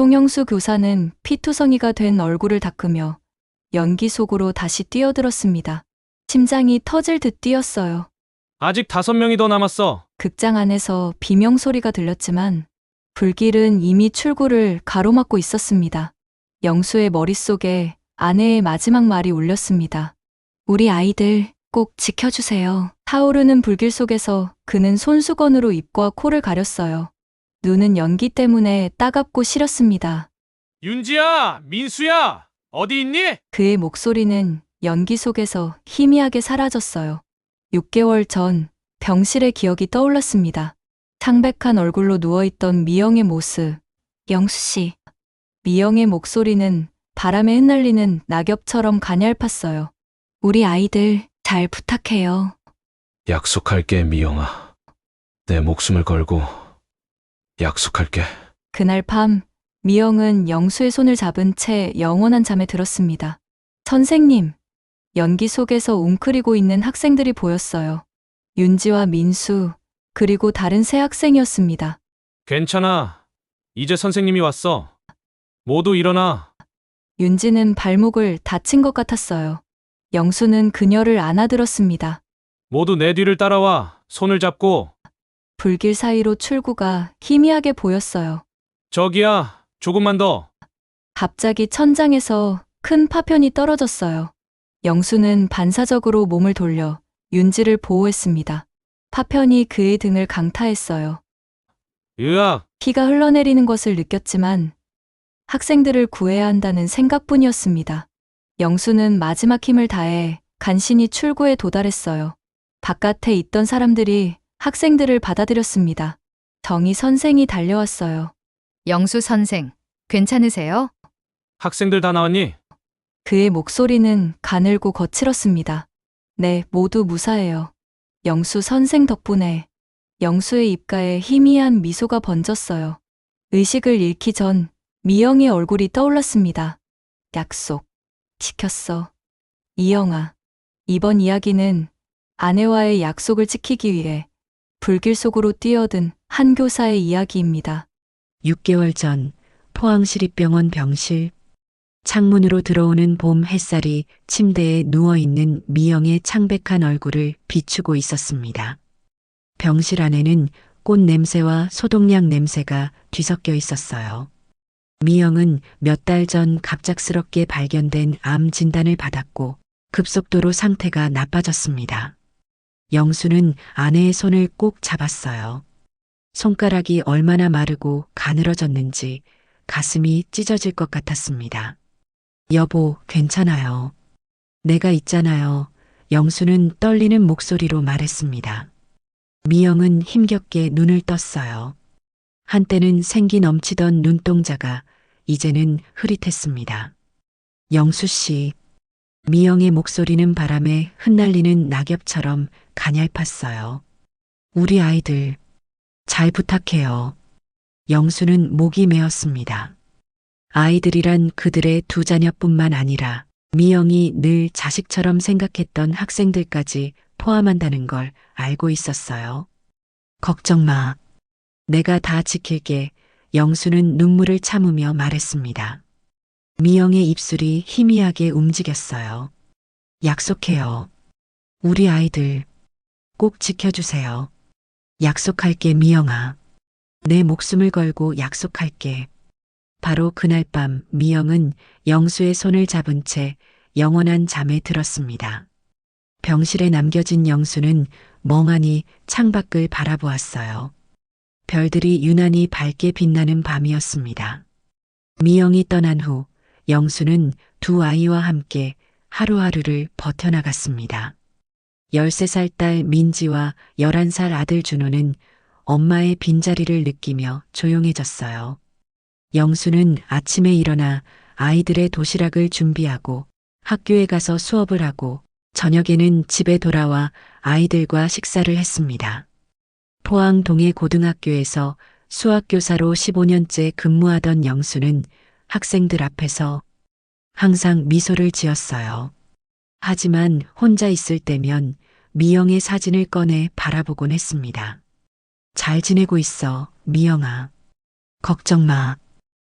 송영수 교사는 피투성이가 된 얼굴을 닦으며 연기 속으로 다시 뛰어들었습니다. 심장이 터질 듯 뛰었어요. 아직 5명이 더 남았어. 극장 안에서 비명 소리가 들렸지만 불길은 이미 출구를 가로막고 있었습니다. 영수의 머릿속에 아내의 마지막 말이 울렸습니다. 우리 아이들 꼭 지켜주세요. 타오르는 불길 속에서 그는 손수건으로 입과 코를 가렸어요. 눈은 연기 때문에 따갑고 시렸습니다. 윤지야, 민수야, 어디 있니? 그의 목소리는 연기 속에서 희미하게 사라졌어요. 6개월 전 병실의 기억이 떠올랐습니다. 창백한 얼굴로 누워있던 미영의 모습. 영수 씨. 미영의 목소리는 바람에 흩날리는 낙엽처럼 가냘팠어요. 우리 아이들 잘 부탁해요. 약속할게, 미영아. 내 목숨을 걸고 약속할게. 그날 밤 미영은 영수의 손을 잡은 채 영원한 잠에 들었습니다. 선생님, 연기 속에서 웅크리고 있는 학생들이 보였어요. 윤지와 민수, 그리고 다른 세 학생이었습니다. 괜찮아. 이제 선생님이 왔어. 모두 일어나. 윤지는 발목을 다친 것 같았어요. 영수는 그녀를 안아들었습니다. 모두 내 뒤를 따라와. 손을 잡고. 불길 사이로 출구가 희미하게 보였어요. 저기야, 조금만 더. 갑자기 천장에서 큰 파편이 떨어졌어요. 영수는 반사적으로 몸을 돌려 윤지를 보호했습니다. 파편이 그의 등을 강타했어요. 으악, 피가 흘러내리는 것을 느꼈지만 학생들을 구해야 한다는 생각뿐이었습니다. 영수는 마지막 힘을 다해 간신히 출구에 도달했어요. 바깥에 있던 사람들이 학생들을 받아들였습니다. 정희 선생이 달려왔어요. 영수 선생, 괜찮으세요? 학생들 다 나왔니? 그의 목소리는 가늘고 거칠었습니다. 네, 모두 무사해요. 영수 선생 덕분에. 영수의 입가에 희미한 미소가 번졌어요. 의식을 잃기 전 미영의 얼굴이 떠올랐습니다. 약속. 지켰어. 이영아. 이번 이야기는 아내와의 약속을 지키기 위해 불길 속으로 뛰어든 한 교사의 이야기입니다. 6개월 전 포항시립병원 병실. 창문으로 들어오는 봄 햇살이 침대에 누워있는 미영의 창백한 얼굴을 비추고 있었습니다. 병실 안에는 꽃 냄새와 소독약 냄새가 뒤섞여 있었어요. 미영은 몇 달 전 갑작스럽게 발견된 암 진단을 받았고 급속도로 상태가 나빠졌습니다. 영수는 아내의 손을 꼭 잡았어요. 손가락이 얼마나 마르고 가늘어졌는지 가슴이 찢어질 것 같았습니다. 여보, 괜찮아요. 내가 있잖아요. 영수는 떨리는 목소리로 말했습니다. 미영은 힘겹게 눈을 떴어요. 한때는 생기 넘치던 눈동자가 이제는 흐릿했습니다. 영수 씨. 미영의 목소리는 바람에 흩날리는 낙엽처럼 가냘팠어요. 우리 아이들 잘 부탁해요. 영수는 목이 메었습니다. 아이들이란 그들의 두 자녀뿐만 아니라 미영이 늘 자식처럼 생각했던 학생들까지 포함한다는 걸 알고 있었어요. 걱정 마. 내가 다 지킬게. 영수는 눈물을 참으며 말했습니다. 미영의 입술이 희미하게 움직였어요. 약속해요. 우리 아이들 꼭 지켜주세요. 약속할게, 미영아. 내 목숨을 걸고 약속할게. 바로 그날 밤 미영은 영수의 손을 잡은 채 영원한 잠에 들었습니다. 병실에 남겨진 영수는 멍하니 창밖을 바라보았어요. 별들이 유난히 밝게 빛나는 밤이었습니다. 미영이 떠난 후 영수는 두 아이와 함께 하루하루를 버텨나갔습니다. 13살 딸 민지와 11살 아들 준호는 엄마의 빈자리를 느끼며 조용해졌어요. 영수는 아침에 일어나 아이들의 도시락을 준비하고 학교에 가서 수업을 하고 저녁에는 집에 돌아와 아이들과 식사를 했습니다. 포항 동해 고등학교에서 수학교사로 15년째 근무하던 영수는 학생들 앞에서 항상 미소를 지었어요. 하지만 혼자 있을 때면 미영의 사진을 꺼내 바라보곤 했습니다. 잘 지내고 있어, 미영아. 걱정 마.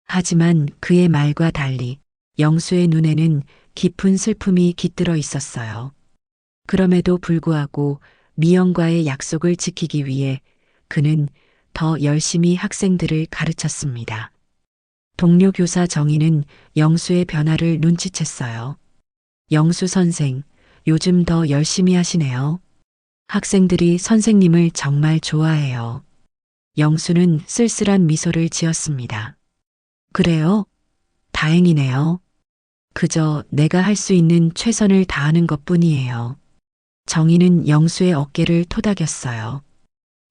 하지만 그의 말과 달리 영수의 눈에는 깊은 슬픔이 깃들어 있었어요. 그럼에도 불구하고 미영과의 약속을 지키기 위해 그는 더 열심히 학생들을 가르쳤습니다. 동료 교사 정희는 영수의 변화를 눈치챘어요. 영수 선생, 요즘 더 열심히 하시네요. 학생들이 선생님을 정말 좋아해요. 영수는 쓸쓸한 미소를 지었습니다. 그래요? 다행이네요. 그저 내가 할 수 있는 최선을 다하는 것 뿐이에요. 정희는 영수의 어깨를 토닥였어요.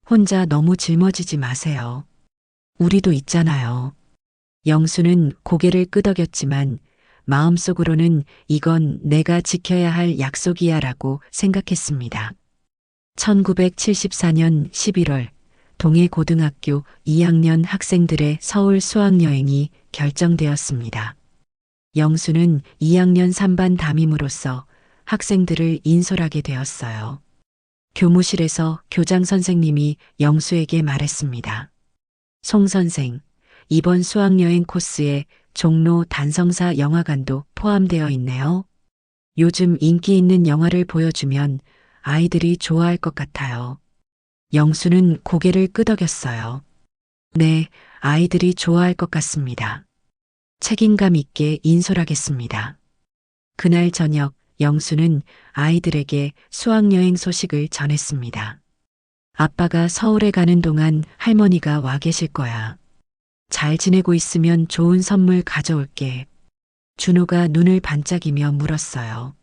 혼자 너무 짊어지지 마세요. 우리도 있잖아요. 영수는 고개를 끄덕였지만 마음속으로는 이건 내가 지켜야 할 약속이야 라고 생각했습니다. 1974년 11월 동해고등학교 2학년 학생들의 서울 수학여행이 결정되었습니다. 영수는 2학년 3반 담임으로서 학생들을 인솔하게 되었어요. 교무실에서 교장 선생님이 영수에게 말했습니다. 송 선생, 이번 수학여행 코스에 종로 단성사 영화관도 포함되어 있네요. 요즘 인기 있는 영화를 보여주면 아이들이 좋아할 것 같아요. 영수는 고개를 끄덕였어요. 네, 아이들이 좋아할 것 같습니다. 책임감 있게 인솔하겠습니다. 그날 저녁 영수는 아이들에게 수학여행 소식을 전했습니다. 아빠가 서울에 가는 동안 할머니가 와 계실 거야. 잘 지내고 있으면 좋은 선물 가져올게. 준호가 눈을 반짝이며 물었어요.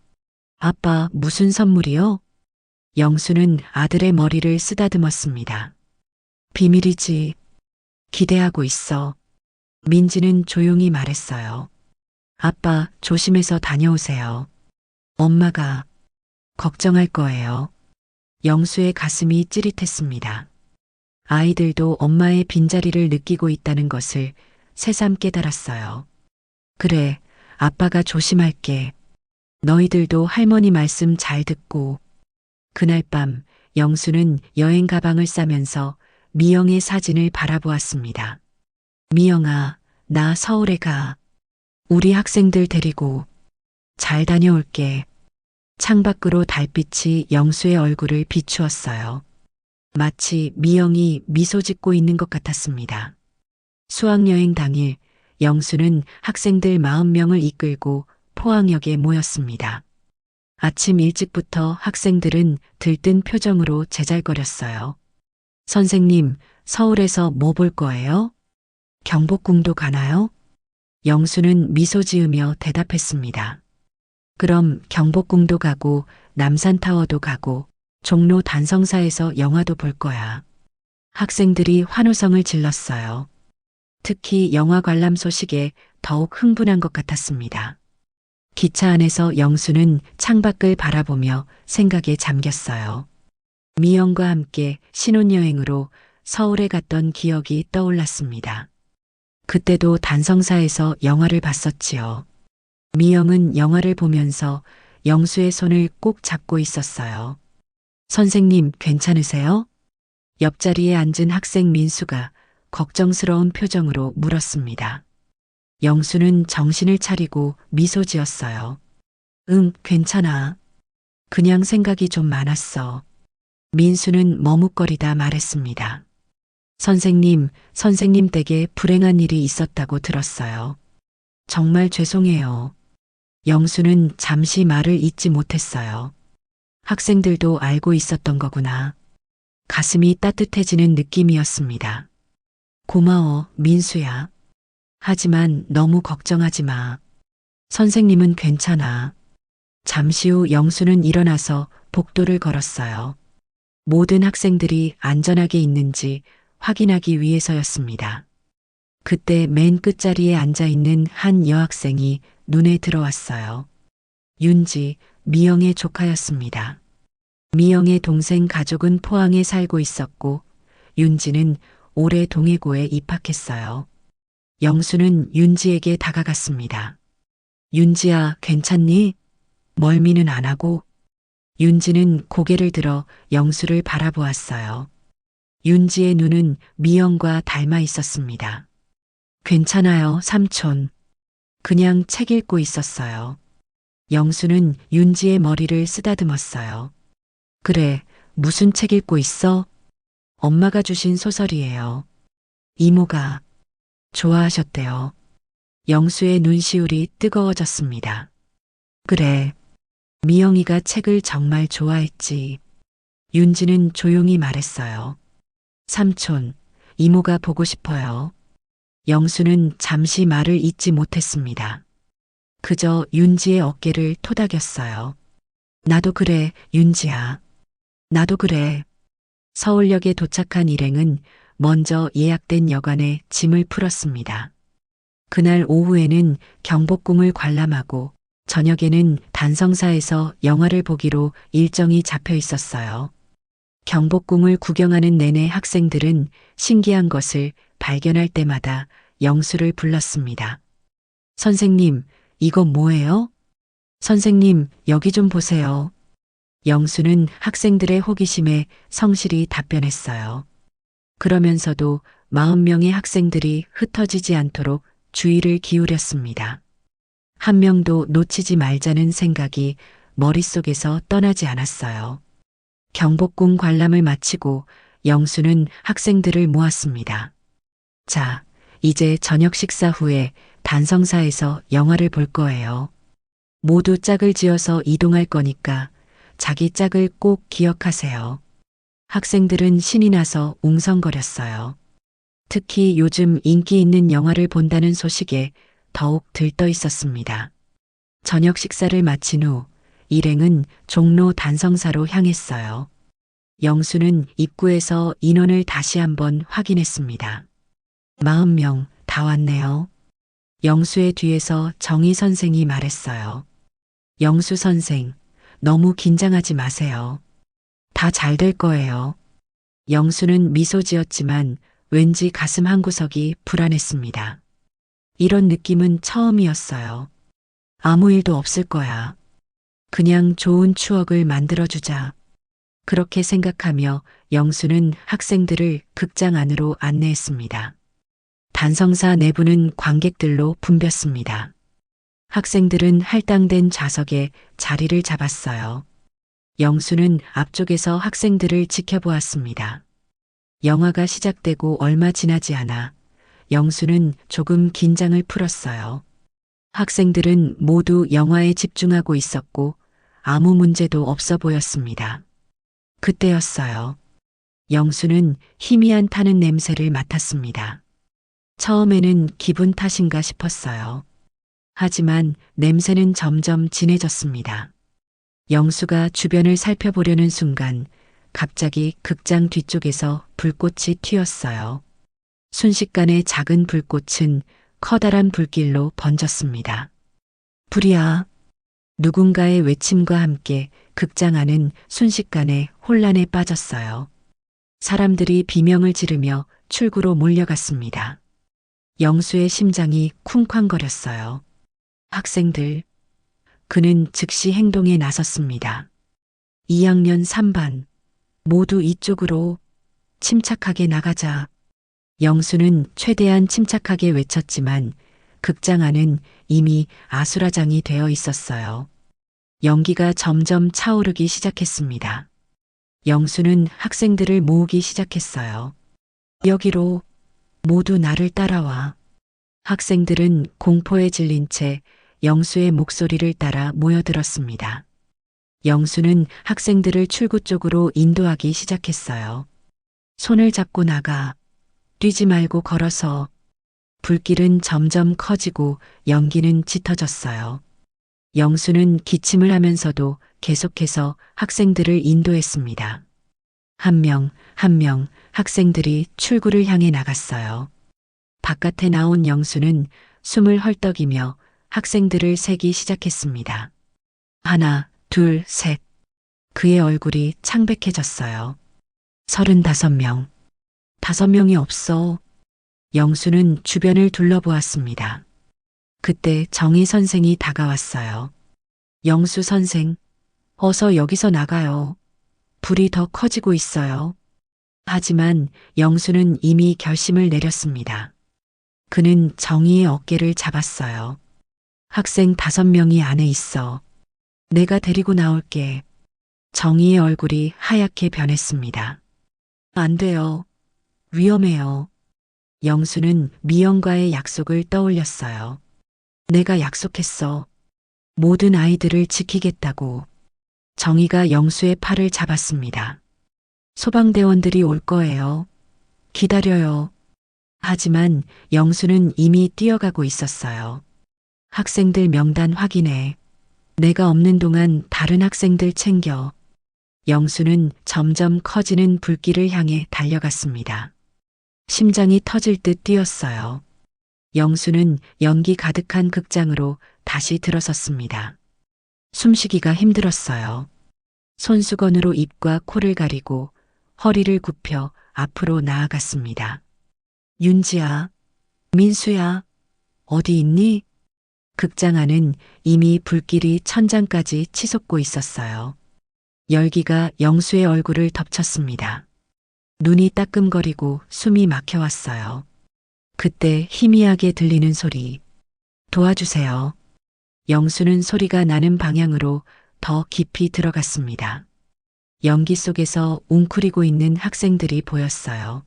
아빠, 무슨 선물이요? 영수는 아들의 머리를 쓰다듬었습니다. 비밀이지. 기대하고 있어. 민지는 조용히 말했어요. 아빠, 조심해서 다녀오세요. 엄마가 걱정할 거예요. 영수의 가슴이 찌릿했습니다. 아이들도 엄마의 빈자리를 느끼고 있다는 것을 새삼 깨달았어요. 그래, 아빠가 조심할게. 너희들도 할머니 말씀 잘 듣고. 그날 밤 영수는 여행 가방을 싸면서 미영의 사진을 바라보았습니다. 미영아, 나 서울에 가. 우리 학생들 데리고 잘 다녀올게. 창밖으로 달빛이 영수의 얼굴을 비추었어요. 마치 미영이 미소 짓고 있는 것 같았습니다. 수학여행 당일 영수는 학생들 40명을 이끌고 포항역에 모였습니다. 아침 일찍부터 학생들은 들뜬 표정으로 제잘거렸어요. 선생님, 서울에서 뭐 볼 거예요? 경복궁도 가나요? 영수는 미소 지으며 대답했습니다. 그럼 경복궁도 가고 남산타워도 가고 종로 단성사에서 영화도 볼 거야. 학생들이 환호성을 질렀어요. 특히 영화 관람 소식에 더욱 흥분한 것 같았습니다. 기차 안에서 영수는 창밖을 바라보며 생각에 잠겼어요. 미영과 함께 신혼여행으로 서울에 갔던 기억이 떠올랐습니다. 그때도 단성사에서 영화를 봤었지요. 미영은 영화를 보면서 영수의 손을 꼭 잡고 있었어요. 선생님, 괜찮으세요? 옆자리에 앉은 학생 민수가 걱정스러운 표정으로 물었습니다. 영수는 정신을 차리고 미소 지었어요. 응, 괜찮아. 그냥 생각이 좀 많았어. 민수는 머뭇거리다 말했습니다. 선생님 댁에 불행한 일이 있었다고 들었어요. 정말 죄송해요. 영수는 잠시 말을 잇지 못했어요. 학생들도 알고 있었던 거구나. 가슴이 따뜻해지는 느낌이었습니다. 고마워, 민수야. 하지만 너무 걱정하지 마. 선생님은 괜찮아. 잠시 후 영수는 일어나서 복도를 걸었어요. 모든 학생들이 안전하게 있는지 확인하기 위해서였습니다. 그때 맨 끝자리에 앉아 있는 한 여학생이 눈에 들어왔어요. 윤지, 미영의 조카였습니다. 미영의 동생 가족은 포항에 살고 있었고 윤지는 올해 동해고에 입학했어요. 영수는 윤지에게 다가갔습니다. 윤지야, 괜찮니? 멀미는 안 하고? 윤지는 고개를 들어 영수를 바라보았어요. 윤지의 눈은 미영과 닮아 있었습니다. 괜찮아요, 삼촌. 그냥 책 읽고 있었어요. 영수는 윤지의 머리를 쓰다듬었어요. 그래, 무슨 책 읽고 있어? 엄마가 주신 소설이에요. 이모가 좋아하셨대요. 영수의 눈시울이 뜨거워졌습니다. 그래, 미영이가 책을 정말 좋아했지. 윤지는 조용히 말했어요. 삼촌, 이모가 보고 싶어요. 영수는 잠시 말을 잇지 못했습니다. 그저 윤지의 어깨를 토닥였어요. 나도 그래, 윤지야. 나도 그래. 서울역에 도착한 일행은 먼저 예약된 여관에 짐을 풀었습니다. 그날 오후에는 경복궁을 관람하고 저녁에는 단성사에서 영화를 보기로 일정이 잡혀 있었어요. 경복궁을 구경하는 내내 학생들은 신기한 것을 발견할 때마다 영수를 불렀습니다. 선생님, 이거 뭐예요? 선생님, 여기 좀 보세요. 영수는 학생들의 호기심에 성실히 답변했어요. 그러면서도 40명의 학생들이 흩어지지 않도록 주의를 기울였습니다. 한 명도 놓치지 말자는 생각이 머릿속에서 떠나지 않았어요. 경복궁 관람을 마치고 영수는 학생들을 모았습니다. 자, 이제 저녁 식사 후에 단성사에서 영화를 볼 거예요. 모두 짝을 지어서 이동할 거니까 자기 짝을 꼭 기억하세요. 학생들은 신이 나서 웅성거렸어요. 특히 요즘 인기 있는 영화를 본다는 소식에 더욱 들떠 있었습니다. 저녁 식사를 마친 후 일행은 종로 단성사로 향했어요. 영수는 입구에서 인원을 다시 한번 확인했습니다. 40명 다 왔네요. 영수의 뒤에서 정희 선생이 말했어요. 영수 선생, 너무 긴장하지 마세요. 다 잘 될 거예요. 영수는 미소 지었지만 왠지 가슴 한구석이 불안했습니다. 이런 느낌은 처음이었어요. 아무 일도 없을 거야. 그냥 좋은 추억을 만들어주자. 그렇게 생각하며 영수는 학생들을 극장 안으로 안내했습니다. 단성사 내부는 관객들로 붐볐습니다. 학생들은 할당된 좌석에 자리를 잡았어요. 영수는 앞쪽에서 학생들을 지켜보았습니다. 영화가 시작되고 얼마 지나지 않아 영수는 조금 긴장을 풀었어요. 학생들은 모두 영화에 집중하고 있었고 아무 문제도 없어 보였습니다. 그때였어요. 영수는 희미한 타는 냄새를 맡았습니다. 처음에는 기분 탓인가 싶었어요. 하지만 냄새는 점점 진해졌습니다. 영수가 주변을 살펴보려는 순간 갑자기 극장 뒤쪽에서 불꽃이 튀었어요. 순식간에 작은 불꽃은 커다란 불길로 번졌습니다. 불이야. 누군가의 외침과 함께 극장 안은 순식간에 혼란에 빠졌어요. 사람들이 비명을 지르며 출구로 몰려갔습니다. 영수의 심장이 쿵쾅거렸어요. 학생들. 그는 즉시 행동에 나섰습니다. 2학년 3반. 모두 이쪽으로 침착하게 나가자. 영수는 최대한 침착하게 외쳤지만 극장 안은 이미 아수라장이 되어 있었어요. 연기가 점점 차오르기 시작했습니다. 영수는 학생들을 모으기 시작했어요. 여기로 모두 나를 따라와. 학생들은 공포에 질린 채 영수의 목소리를 따라 모여들었습니다. 영수는 학생들을 출구 쪽으로 인도하기 시작했어요. 손을 잡고 나가. 뛰지 말고 걸어서. 불길은 점점 커지고 연기는 짙어졌어요. 영수는 기침을 하면서도 계속해서 학생들을 인도했습니다. 한 명, 한 명 학생들이 출구를 향해 나갔어요. 바깥에 나온 영수는 숨을 헐떡이며 학생들을 세기 시작했습니다. 하나, 둘, 셋. 그의 얼굴이 창백해졌어요. 35명. 5명이 없어. 영수는 주변을 둘러보았습니다. 그때 정희 선생이 다가왔어요. 영수 선생, 어서 여기서 나가요. 불이 더 커지고 있어요. 하지만 영수는 이미 결심을 내렸습니다. 그는 정희의 어깨를 잡았어요. 학생 5명이 안에 있어. 내가 데리고 나올게. 정희의 얼굴이 하얗게 변했습니다. 안 돼요. 위험해요. 영수는 미영과의 약속을 떠올렸어요. 내가 약속했어. 모든 아이들을 지키겠다고. 정희가 영수의 팔을 잡았습니다. 소방대원들이 올 거예요. 기다려요. 하지만 영수는 이미 뛰어가고 있었어요. 학생들 명단 확인해. 내가 없는 동안 다른 학생들 챙겨. 영수는 점점 커지는 불길을 향해 달려갔습니다. 심장이 터질 듯 뛰었어요. 영수는 연기 가득한 극장으로 다시 들어섰습니다. 숨쉬기가 힘들었어요. 손수건으로 입과 코를 가리고 허리를 굽혀 앞으로 나아갔습니다. 윤지야, 민수야, 어디 있니? 극장 안은 이미 불길이 천장까지 치솟고 있었어요. 열기가 영수의 얼굴을 덮쳤습니다. 눈이 따끔거리고 숨이 막혀왔어요. 그때 희미하게 들리는 소리. 도와주세요. 영수는 소리가 나는 방향으로 더 깊이 들어갔습니다. 연기 속에서 웅크리고 있는 학생들이 보였어요.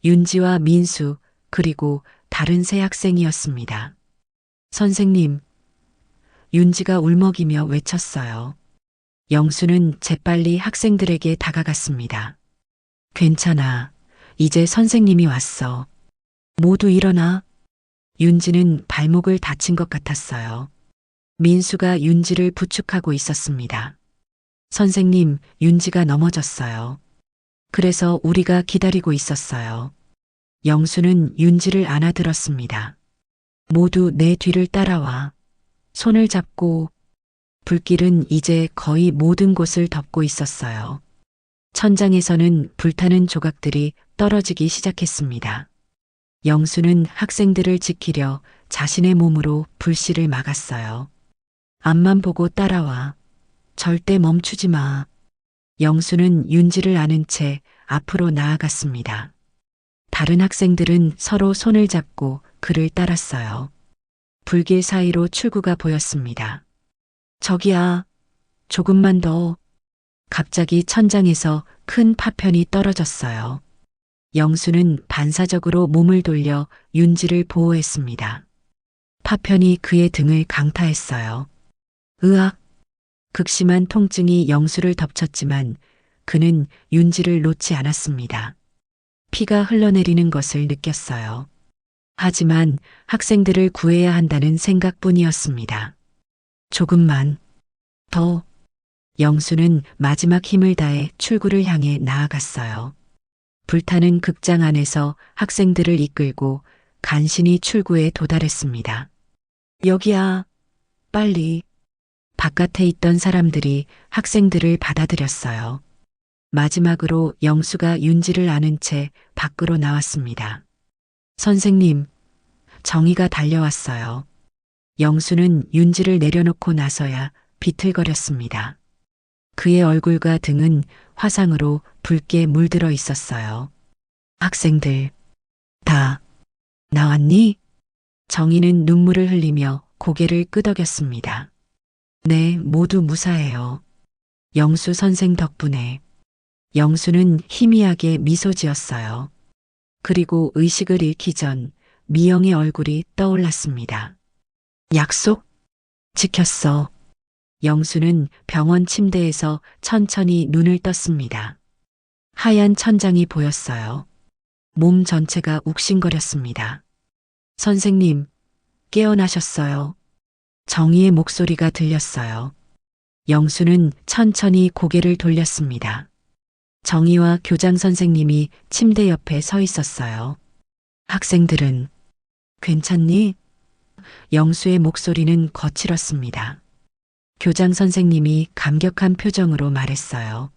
윤지와 민수, 그리고 다른 3학생이었습니다. 선생님, 윤지가 울먹이며 외쳤어요. 영수는 재빨리 학생들에게 다가갔습니다. 괜찮아. 이제 선생님이 왔어. 모두 일어나. 윤지는 발목을 다친 것 같았어요. 민수가 윤지를 부축하고 있었습니다. 선생님, 윤지가 넘어졌어요. 그래서 우리가 기다리고 있었어요. 영수는 윤지를 안아들었습니다. 모두 내 뒤를 따라와. 손을 잡고. 불길은 이제 거의 모든 곳을 덮고 있었어요. 천장에서는 불타는 조각들이 떨어지기 시작했습니다. 영수는 학생들을 지키려 자신의 몸으로 불씨를 막았어요. 앞만 보고 따라와. 절대 멈추지 마. 영수는 윤지를 안은 채 앞으로 나아갔습니다. 다른 학생들은 서로 손을 잡고 그를 따랐어요. 불길 사이로 출구가 보였습니다. 저기야, 조금만 더. 갑자기 천장에서 큰 파편이 떨어졌어요. 영수는 반사적으로 몸을 돌려 윤지를 보호했습니다. 파편이 그의 등을 강타했어요. 으악! 극심한 통증이 영수를 덮쳤지만 그는 윤지를 놓지 않았습니다. 피가 흘러내리는 것을 느꼈어요. 하지만 학생들을 구해야 한다는 생각뿐이었습니다. 조금만 더. 영수는 마지막 힘을 다해 출구를 향해 나아갔어요. 불타는 극장 안에서 학생들을 이끌고 간신히 출구에 도달했습니다. 여기야, 빨리. 바깥에 있던 사람들이 학생들을 받아들였어요. 마지막으로 영수가 윤지를 안은 채 밖으로 나왔습니다. 선생님, 정희가 달려왔어요. 영수는 윤지를 내려놓고 나서야 비틀거렸습니다. 그의 얼굴과 등은 화상으로 붉게 물들어 있었어요. 학생들, 다 나왔니? 정희는 눈물을 흘리며 고개를 끄덕였습니다. 네, 모두 무사해요. 영수 선생 덕분에. 영수는 희미하게 미소 지었어요. 그리고 의식을 잃기 전 미영의 얼굴이 떠올랐습니다. 약속? 지켰어. 영수는 병원 침대에서 천천히 눈을 떴습니다. 하얀 천장이 보였어요. 몸 전체가 욱신거렸습니다. 선생님, 깨어나셨어요. 정희의 목소리가 들렸어요. 영수는 천천히 고개를 돌렸습니다. 정희와 교장 선생님이 침대 옆에 서 있었어요. 학생들은 괜찮니? 영수의 목소리는 거칠었습니다. 교장 선생님이 감격한 표정으로 말했어요.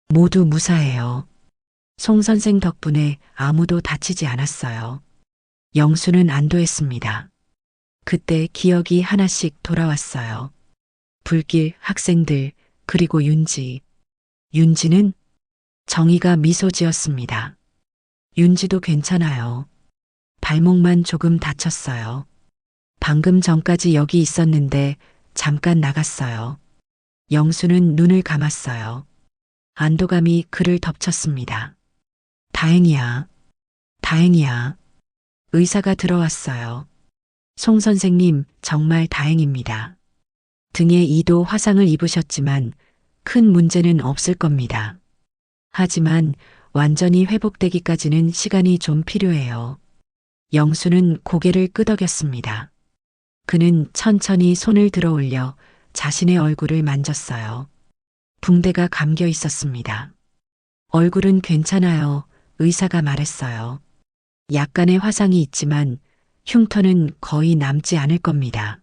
모두 무사해요. 송 선생 덕분에 아무도 다치지 않았어요. 영수는 안도했습니다. 그때 기억이 하나씩 돌아왔어요. 불길, 학생들, 그리고 윤지. 윤지는? 정희가 미소 지었습니다. 윤지도 괜찮아요. 발목만 조금 다쳤어요. 방금 전까지 여기 있었는데 잠깐 나갔어요. 영수는 눈을 감았어요. 안도감이 그를 덮쳤습니다. 다행이야. 다행이야. 의사가 들어왔어요. 송 선생님, 정말 다행입니다. 등에 2도 화상을 입으셨지만 큰 문제는 없을 겁니다. 하지만 완전히 회복되기까지는 시간이 좀 필요해요. 영수는 고개를 끄덕였습니다. 그는 천천히 손을 들어 올려 자신의 얼굴을 만졌어요. 붕대가 감겨 있었습니다. 얼굴은 괜찮아요. 의사가 말했어요. 약간의 화상이 있지만 흉터는 거의 남지 않을 겁니다.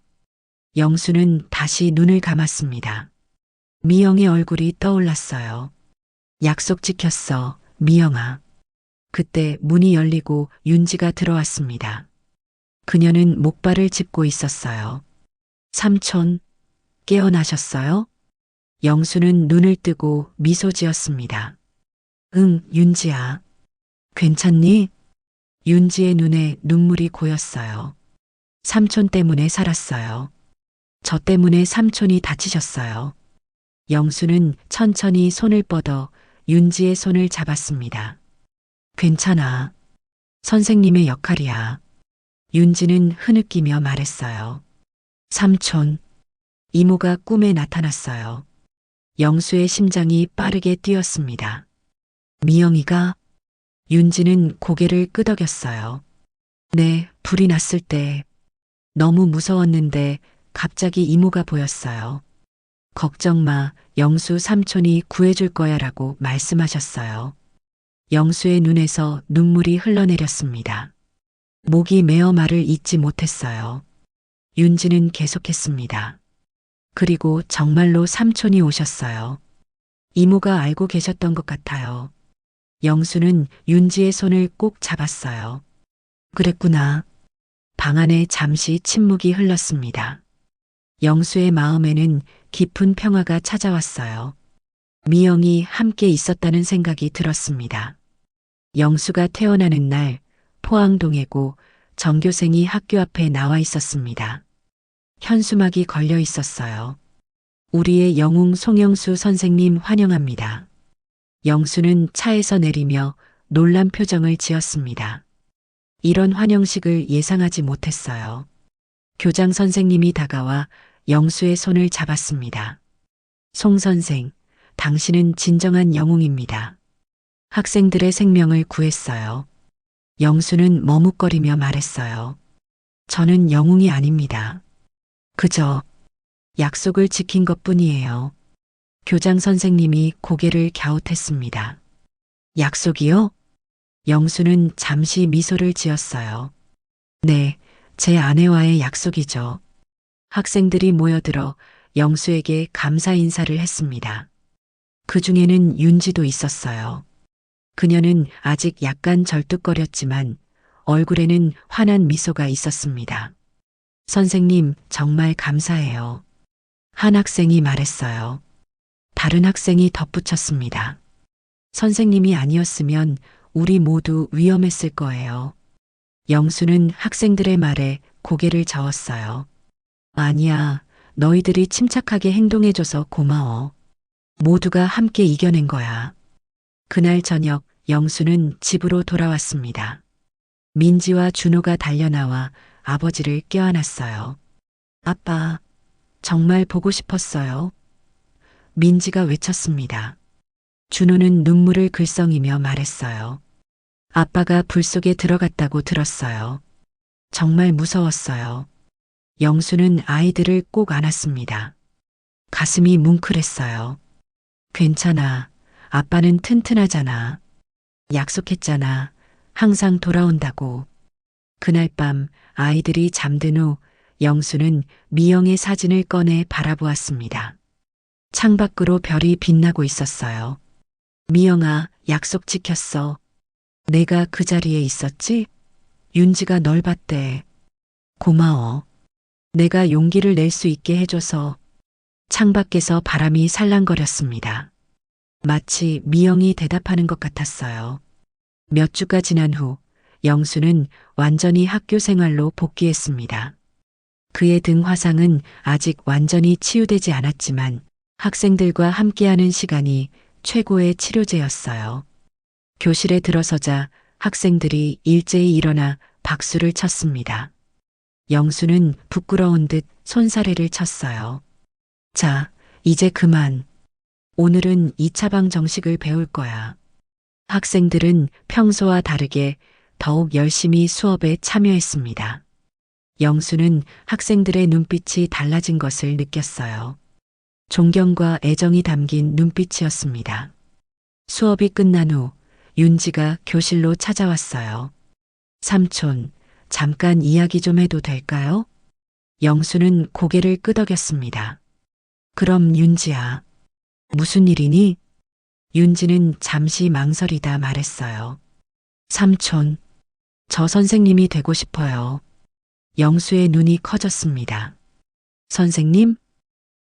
영수는 다시 눈을 감았습니다. 미영의 얼굴이 떠올랐어요. 약속 지켰어, 미영아. 그때 문이 열리고 윤지가 들어왔습니다. 그녀는 목발을 짚고 있었어요. 삼촌, 깨어나셨어요? 영수는 눈을 뜨고 미소 지었습니다. 응, 윤지야. 괜찮니? 윤지의 눈에 눈물이 고였어요. 삼촌 때문에 살았어요. 저 때문에 삼촌이 다치셨어요. 영수는 천천히 손을 뻗어 윤지의 손을 잡았습니다. 괜찮아. 선생님의 역할이야. 윤지는 흐느끼며 말했어요. 삼촌. 이모가 꿈에 나타났어요. 영수의 심장이 빠르게 뛰었습니다. 미영이가? 윤지는 고개를 끄덕였어요. 네, 불이 났을 때 너무 무서웠는데 갑자기 이모가 보였어요. 걱정 마, 영수 삼촌이 구해줄 거야 라고 말씀하셨어요. 영수의 눈에서 눈물이 흘러내렸습니다. 목이 메어 말을 잇지 못했어요. 윤지는 계속했습니다. 그리고 정말로 삼촌이 오셨어요. 이모가 알고 계셨던 것 같아요. 영수는 윤지의 손을 꼭 잡았어요. 그랬구나. 방 안에 잠시 침묵이 흘렀습니다. 영수의 마음에는 깊은 평화가 찾아왔어요. 미영이 함께 있었다는 생각이 들었습니다. 영수가 태어나는 날 포항동에고 전교생이 학교 앞에 나와 있었습니다. 현수막이 걸려 있었어요. 우리의 영웅 송영수 선생님 환영합니다. 영수는 차에서 내리며 놀란 표정을 지었습니다. 이런 환영식을 예상하지 못했어요. 교장 선생님이 다가와 영수의 손을 잡았습니다. 송 선생, 당신은 진정한 영웅입니다. 학생들의 생명을 구했어요. 영수는 머뭇거리며 말했어요. 저는 영웅이 아닙니다. 그저 약속을 지킨 것뿐이에요. 교장 선생님이 고개를 갸웃했습니다. 약속이요? 영수는 잠시 미소를 지었어요. 네, 제 아내와의 약속이죠. 학생들이 모여들어 영수에게 감사 인사를 했습니다. 그 중에는 윤지도 있었어요. 그녀는 아직 약간 절뚝거렸지만 얼굴에는 환한 미소가 있었습니다. 선생님, 정말 감사해요. 한 학생이 말했어요. 다른 학생이 덧붙였습니다. 선생님이 아니었으면 우리 모두 위험했을 거예요. 영수는 학생들의 말에 고개를 저었어요. 아니야, 너희들이 침착하게 행동해줘서 고마워. 모두가 함께 이겨낸 거야. 그날 저녁 영수는 집으로 돌아왔습니다. 민지와 준호가 달려나와 아버지를 껴안았어요. 아빠, 정말 보고 싶었어요. 민지가 외쳤습니다. 준호는 눈물을 글썽이며 말했어요. 아빠가 불 속에 들어갔다고 들었어요. 정말 무서웠어요. 영수는 아이들을 꼭 안았습니다. 가슴이 뭉클했어요. 괜찮아. 아빠는 튼튼하잖아. 약속했잖아. 항상 돌아온다고. 그날 밤 아이들이 잠든 후 영수는 미영의 사진을 꺼내 바라보았습니다. 창밖으로 별이 빛나고 있었어요. 미영아, 약속 지켰어. 내가 그 자리에 있었지? 윤지가 널 봤대. 고마워. 내가 용기를 낼 수 있게 해줘서. 창밖에서 바람이 살랑거렸습니다. 마치 미영이 대답하는 것 같았어요. 몇 주가 지난 후 영수는 완전히 학교 생활로 복귀했습니다. 그의 등 화상은 아직 완전히 치유되지 않았지만 학생들과 함께하는 시간이 최고의 치료제였어요. 교실에 들어서자 학생들이 일제히 일어나 박수를 쳤습니다. 영수는 부끄러운 듯 손사래를 쳤어요. 자, 이제 그만. 오늘은 2차 방 정식을 배울 거야. 학생들은 평소와 다르게 더욱 열심히 수업에 참여했습니다. 영수는 학생들의 눈빛이 달라진 것을 느꼈어요. 존경과 애정이 담긴 눈빛이었습니다. 수업이 끝난 후 윤지가 교실로 찾아왔어요. 삼촌, 잠깐 이야기 좀 해도 될까요? 영수는 고개를 끄덕였습니다. 그럼 윤지야. 무슨 일이니? 윤지는 잠시 망설이다 말했어요. 삼촌, 저 선생님이 되고 싶어요. 영수의 눈이 커졌습니다. 선생님?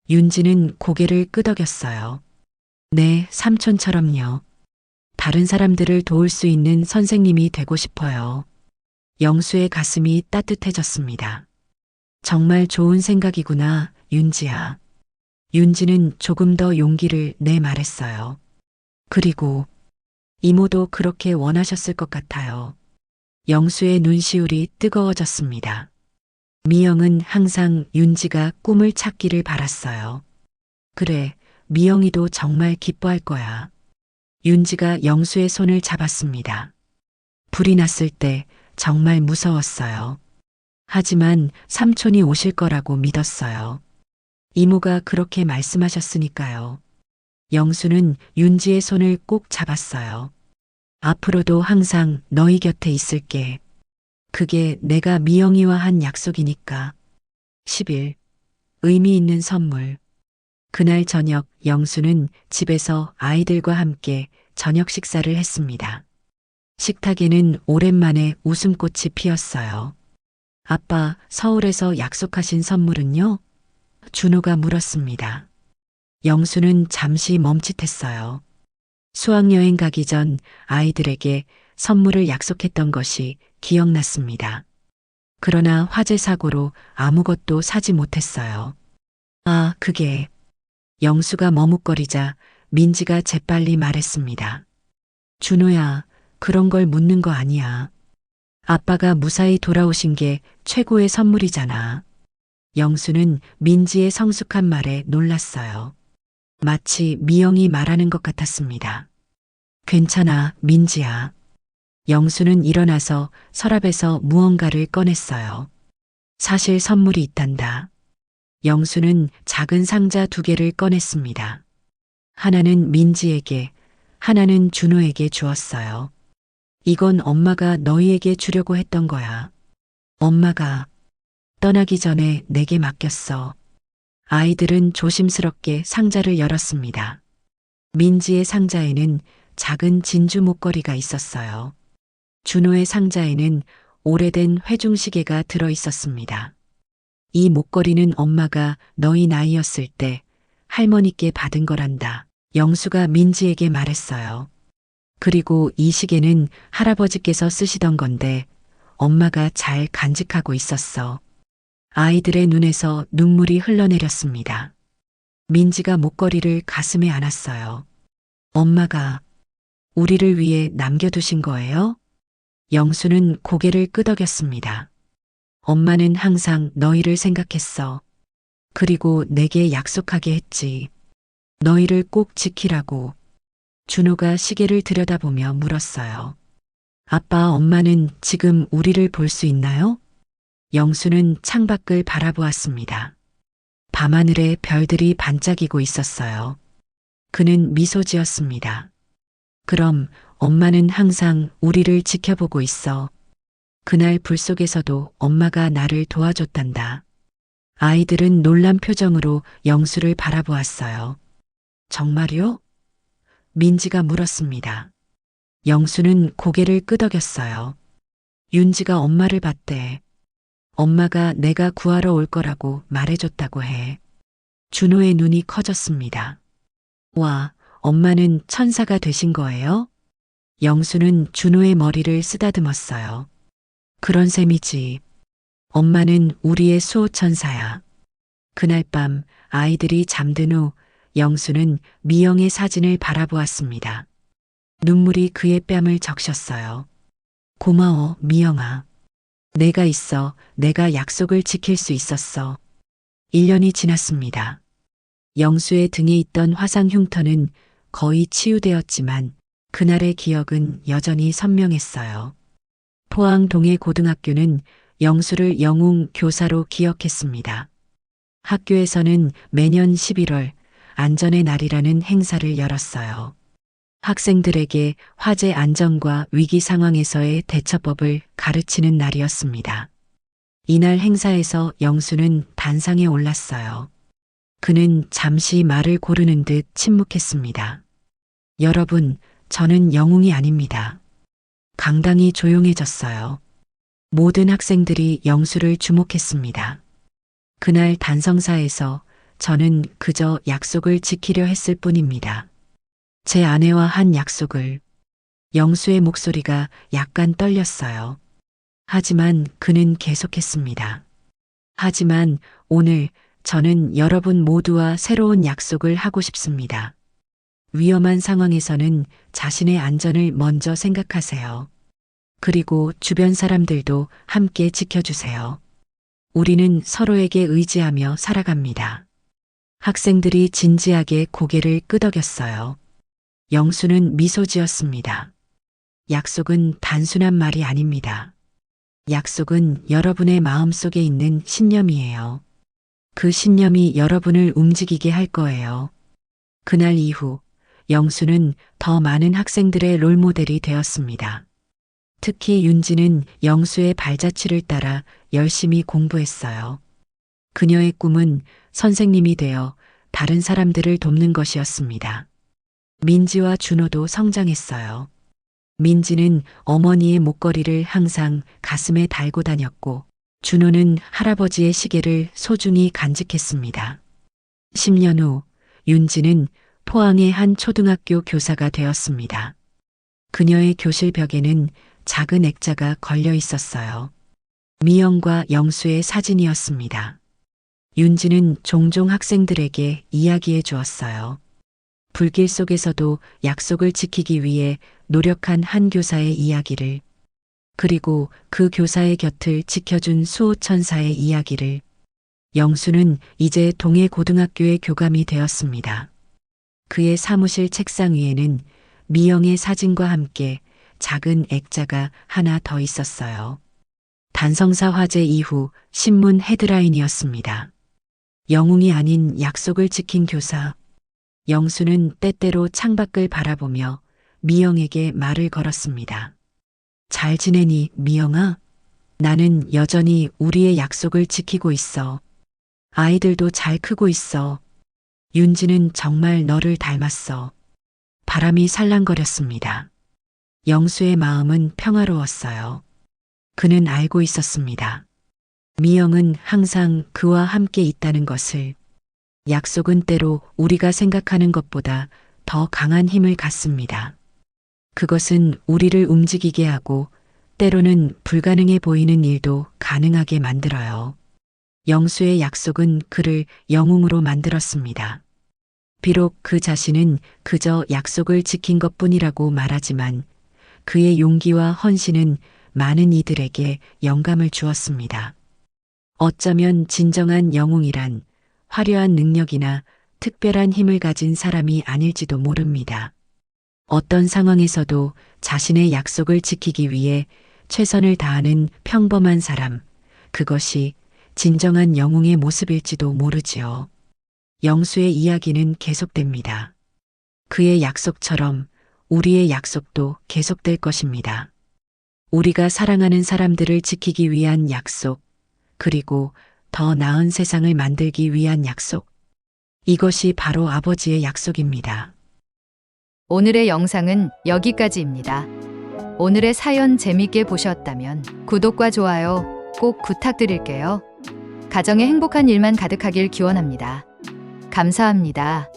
윤지는 고개를 끄덕였어요. 네, 삼촌처럼요. 다른 사람들을 도울 수 있는 선생님이 되고 싶어요. 영수의 가슴이 따뜻해졌습니다. 정말 좋은 생각이구나, 윤지야. 윤지는 조금 더 용기를 내 말했어요. 그리고 이모도 그렇게 원하셨을 것 같아요. 영수의 눈시울이 뜨거워졌습니다. 미영은 항상 윤지가 꿈을 찾기를 바랐어요. 그래, 미영이도 정말 기뻐할 거야. 윤지가 영수의 손을 잡았습니다. 불이 났을 때 정말 무서웠어요. 하지만 삼촌이 오실 거라고 믿었어요. 이모가 그렇게 말씀하셨으니까요. 영수는 윤지의 손을 꼭 잡았어요. 앞으로도 항상 너희 곁에 있을게. 그게 내가 미영이와 한 약속이니까. 10일. 의미 있는 선물. 그날 저녁 영수는 집에서 아이들과 함께 저녁 식사를 했습니다. 식탁에는 오랜만에 웃음꽃이 피었어요. 아빠, 서울에서 약속하신 선물은요? 준호가 물었습니다. 영수는 잠시 멈칫했어요. 수학여행 가기 전 아이들에게 선물을 약속했던 것이 기억났습니다. 그러나 화재 사고로 아무것도 사지 못했어요. 아, 그게. 영수가 머뭇거리자 민지가 재빨리 말했습니다. 준호야, 그런 걸 묻는 거 아니야. 아빠가 무사히 돌아오신 게 최고의 선물이잖아. 영수는 민지의 성숙한 말에 놀랐어요. 마치 미영이 말하는 것 같았습니다. 괜찮아, 민지야. 영수는 일어나서 서랍에서 무언가를 꺼냈어요. 사실 선물이 있단다. 영수는 작은 상자 2개를 꺼냈습니다. 하나는 민지에게, 하나는 준호에게 주었어요. 이건 엄마가 너희에게 주려고 했던 거야. 엄마가 떠나기 전에 내게 맡겼어. 아이들은 조심스럽게 상자를 열었습니다. 민지의 상자에는 작은 진주 목걸이가 있었어요. 준호의 상자에는 오래된 회중시계가 들어 있었습니다. 이 목걸이는 엄마가 너희 나이였을 때 할머니께 받은 거란다. 영수가 민지에게 말했어요. 그리고 이 시계는 할아버지께서 쓰시던 건데 엄마가 잘 간직하고 있었어. 아이들의 눈에서 눈물이 흘러내렸습니다. 민지가 목걸이를 가슴에 안았어요. 엄마가 우리를 위해 남겨두신 거예요? 영수는 고개를 끄덕였습니다. 엄마는 항상 너희를 생각했어. 그리고 내게 약속하게 했지. 너희를 꼭 지키라고. 준호가 시계를 들여다보며 물었어요. 아빠, 엄마는 지금 우리를 볼 수 있나요? 영수는 창밖을 바라보았습니다. 밤하늘에 별들이 반짝이고 있었어요. 그는 미소 지었습니다. 그럼 엄마는 항상 우리를 지켜보고 있어. 그날 불 속에서도 엄마가 나를 도와줬단다. 아이들은 놀란 표정으로 영수를 바라보았어요. 정말요? 민지가 물었습니다. 영수는 고개를 끄덕였어요. 윤지가 엄마를 봤대. 엄마가 내가 구하러 올 거라고 말해줬다고 해. 준호의 눈이 커졌습니다. 와, 엄마는 천사가 되신 거예요? 영수는 준호의 머리를 쓰다듬었어요. 그런 셈이지. 엄마는 우리의 수호천사야. 그날 밤 아이들이 잠든 후 영수는 미영의 사진을 바라보았습니다. 눈물이 그의 뺨을 적셨어요. 고마워, 미영아. 내가 있어. 내가 약속을 지킬 수 있었어. 1년이 지났습니다. 영수의 등에 있던 화상 흉터는 거의 치유되었지만 그날의 기억은 여전히 선명했어요. 포항 동해고등학교는 영수를 영웅 교사로 기억했습니다. 학교에서는 매년 11월 안전의 날이라는 행사를 열었어요. 학생들에게 화재 안전과 위기 상황에서의 대처법을 가르치는 날이었습니다. 이날 행사에서 영수는 단상에 올랐어요. 그는 잠시 말을 고르는 듯 침묵했습니다. 여러분, 저는 영웅이 아닙니다. 강당이 조용해졌어요. 모든 학생들이 영수를 주목했습니다. 그날 단성사에서 저는 그저 약속을 지키려 했을 뿐입니다. 제 아내와 한 약속을. 영수의 목소리가 약간 떨렸어요. 하지만 그는 계속했습니다. 하지만 오늘 저는 여러분 모두와 새로운 약속을 하고 싶습니다. 위험한 상황에서는 자신의 안전을 먼저 생각하세요. 그리고 주변 사람들도 함께 지켜주세요. 우리는 서로에게 의지하며 살아갑니다. 학생들이 진지하게 고개를 끄덕였어요. 영수는 미소 지었습니다. 약속은 단순한 말이 아닙니다. 약속은 여러분의 마음속에 있는 신념이에요. 그 신념이 여러분을 움직이게 할 거예요. 그날 이후 영수는 더 많은 학생들의 롤모델이 되었습니다. 특히 윤지는 영수의 발자취를 따라 열심히 공부했어요. 그녀의 꿈은 선생님이 되어 다른 사람들을 돕는 것이었습니다. 민지와 준호도 성장했어요. 민지는 어머니의 목걸이를 항상 가슴에 달고 다녔고, 준호는 할아버지의 시계를 소중히 간직했습니다. 10년 후 윤지는 포항의 한 초등학교 교사가 되었습니다. 그녀의 교실 벽에는 작은 액자가 걸려 있었어요. 미영과 영수의 사진이었습니다. 윤지는 종종 학생들에게 이야기해 주었어요. 불길 속에서도 약속을 지키기 위해 노력한 한 교사의 이야기를, 그리고 그 교사의 곁을 지켜준 수호천사의 이야기를. 영수는 이제 동해고등학교의 교감이 되었습니다. 그의 사무실 책상 위에는 미영의 사진과 함께 작은 액자가 하나 더 있었어요. 단성사 화재 이후 신문 헤드라인이었습니다. 영웅이 아닌 약속을 지킨 교사. 영수는 때때로 창밖을 바라보며 미영에게 말을 걸었습니다. 잘 지내니, 미영아? 나는 여전히 우리의 약속을 지키고 있어. 아이들도 잘 크고 있어. 윤지는 정말 너를 닮았어. 바람이 살랑거렸습니다. 영수의 마음은 평화로웠어요. 그는 알고 있었습니다. 미영은 항상 그와 함께 있다는 것을. 약속은 때로 우리가 생각하는 것보다 더 강한 힘을 갖습니다. 그것은 우리를 움직이게 하고 때로는 불가능해 보이는 일도 가능하게 만들어요. 영수의 약속은 그를 영웅으로 만들었습니다. 비록 그 자신은 그저 약속을 지킨 것뿐이라고 말하지만 그의 용기와 헌신은 많은 이들에게 영감을 주었습니다. 어쩌면 진정한 영웅이란 화려한 능력이나 특별한 힘을 가진 사람이 아닐지도 모릅니다. 어떤 상황에서도 자신의 약속을 지키기 위해 최선을 다하는 평범한 사람, 그것이 진정한 영웅의 모습일지도 모르지요. 영수의 이야기는 계속됩니다. 그의 약속처럼 우리의 약속도 계속될 것입니다. 우리가 사랑하는 사람들을 지키기 위한 약속, 그리고 더 나은 세상을 만들기 위한 약속. 이것이 바로 아버지의 약속입니다. 오늘의 영상은 여기까지입니다. 오늘의 사연 재밌게 보셨다면 구독과 좋아요 꼭 부탁드릴게요. 가정에 행복한 일만 가득하길 기원합니다. 감사합니다.